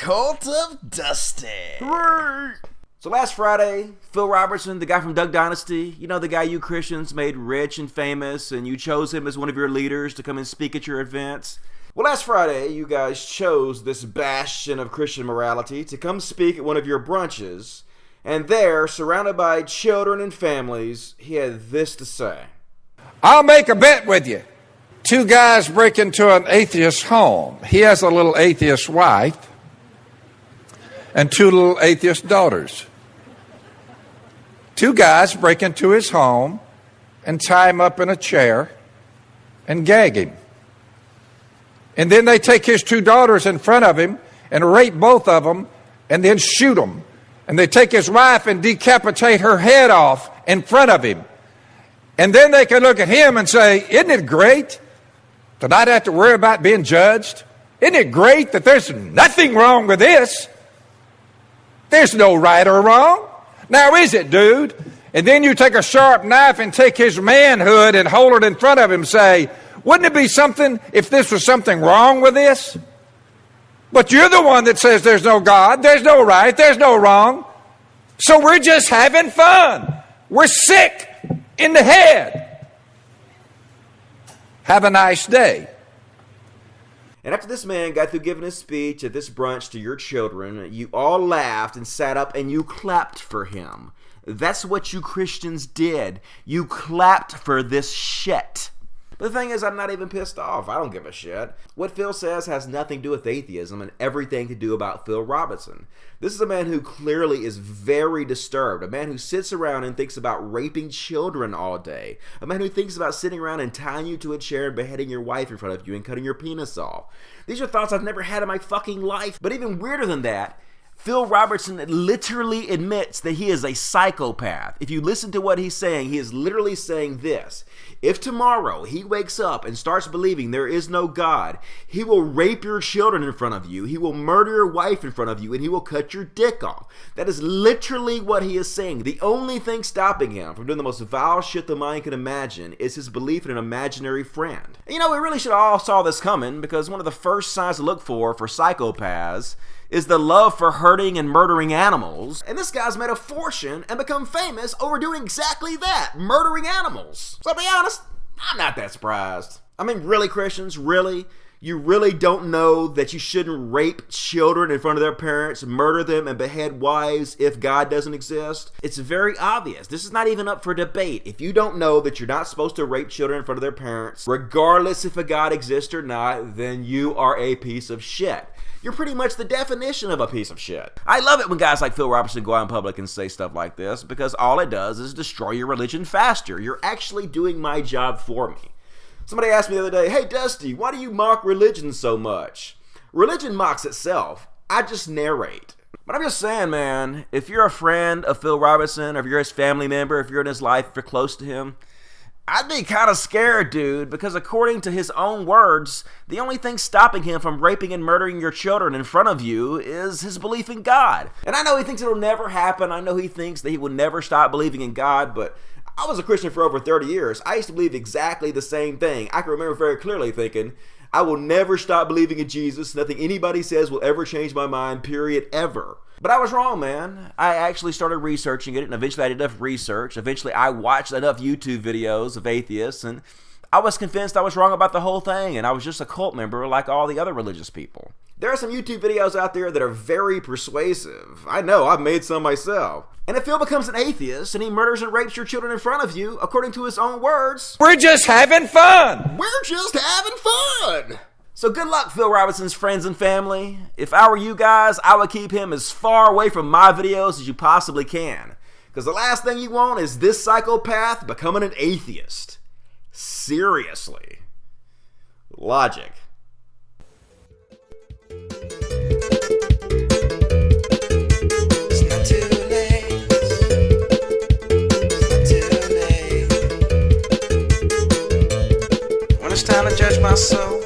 Cult of Dusty. Hooray! So last Friday, Phil Robertson, the guy from Dynasty, you know, the guy you Christians made rich and famous, and you chose him as one of your leaders to come and speak at your events. Well, last Friday, you guys chose this bastion of Christian morality to come speak at one of your brunches, and there, surrounded by children and families, he had this to say. I'll make a bet with you. Two guys break into an atheist home. He has a little atheist wife and two little atheist daughters. Two guys break into his home and tie him up in a chair and gag him. And then they take his two daughters in front of him and rape both of them and then shoot them. And they take his wife and decapitate her head off in front of him. And then they can look at him and say, isn't it great to not have to worry about being judged? Isn't it great that there's nothing wrong with this? There's no right or wrong. Now is it, dude? And then you take a sharp knife and take his manhood and hold it in front of him and say, wouldn't it be something if this was something wrong with this? But you're the one that says there's no God, there's no right, there's no wrong. So we're just having fun. We're sick in the head. Have a nice day. And after this man got through giving his speech at this brunch to your children, you all laughed and sat up and you clapped for him. That's what you Christians did. You clapped for this shit. But the thing is, I'm not even pissed off. I don't give a shit. What Phil says has nothing to do with atheism and everything to do about Phil Robertson. This is a man who clearly is very disturbed. A man who sits around and thinks about raping children all day. A man who thinks about sitting around and tying you to a chair and beheading your wife in front of you and cutting your penis off. These are thoughts I've never had in my fucking life. But even weirder than that, Phil Robertson literally admits that he is a psychopath. If you listen to what he's saying, he is literally saying this. If tomorrow he wakes up and starts believing there is no God, he will rape your children in front of you, he will murder your wife in front of you, and he will cut your dick off. That is literally what he is saying. The only thing stopping him from doing the most vile shit the mind can imagine is his belief in an imaginary friend. And you know, we really should all saw this coming, because one of the first signs to look for psychopaths is the love for hurting and murdering animals. And this guy's made a fortune and become famous over doing exactly that, murdering animals. So to be honest, I'm not that surprised. I mean, really, Christians, really? You really don't know that you shouldn't rape children in front of their parents, murder them, and behead wives if God doesn't exist? It's very obvious. This is not even up for debate. If you don't know that you're not supposed to rape children in front of their parents, regardless if a God exists or not, then you are a piece of shit. You're pretty much the definition of a piece of shit. I love it when guys like Phil Robertson go out in public and say stuff like this, because all it does is destroy your religion faster. You're actually doing my job for me. Somebody asked me the other day, hey Dusty, why do you mock religion so much? Religion mocks itself. I just narrate. But I'm just saying, man, if you're a friend of Phil Robertson, or if you're his family member, if you're in his life, if you're close to him, I'd be kind of scared, dude, because according to his own words, the only thing stopping him from raping and murdering your children in front of you is his belief in God. And I know he thinks it'll never happen. I know he thinks that he will never stop believing in God, but I was a Christian for over 30 years. I used to believe exactly the same thing. I can remember very clearly thinking, I will never stop believing in Jesus. Nothing anybody says will ever change my mind, period, ever. But I was wrong, man. I actually started researching it, and eventually I did enough research. Eventually I watched enough YouTube videos of atheists, and I was convinced I was wrong about the whole thing, and I was just a cult member like all the other religious people. There are some YouTube videos out there that are very persuasive. I know, I've made some myself. And if Phil becomes an atheist and he murders and rapes your children in front of you, according to his own words, we're just having fun. We're just having fun. So good luck, Phil Robertson's friends and family. If I were you guys, I would keep him as far away from my videos as you possibly can. Because the last thing you want is this psychopath becoming an atheist. Seriously. Logic. It's not too late. It's not too late. When it's time to judge my soul,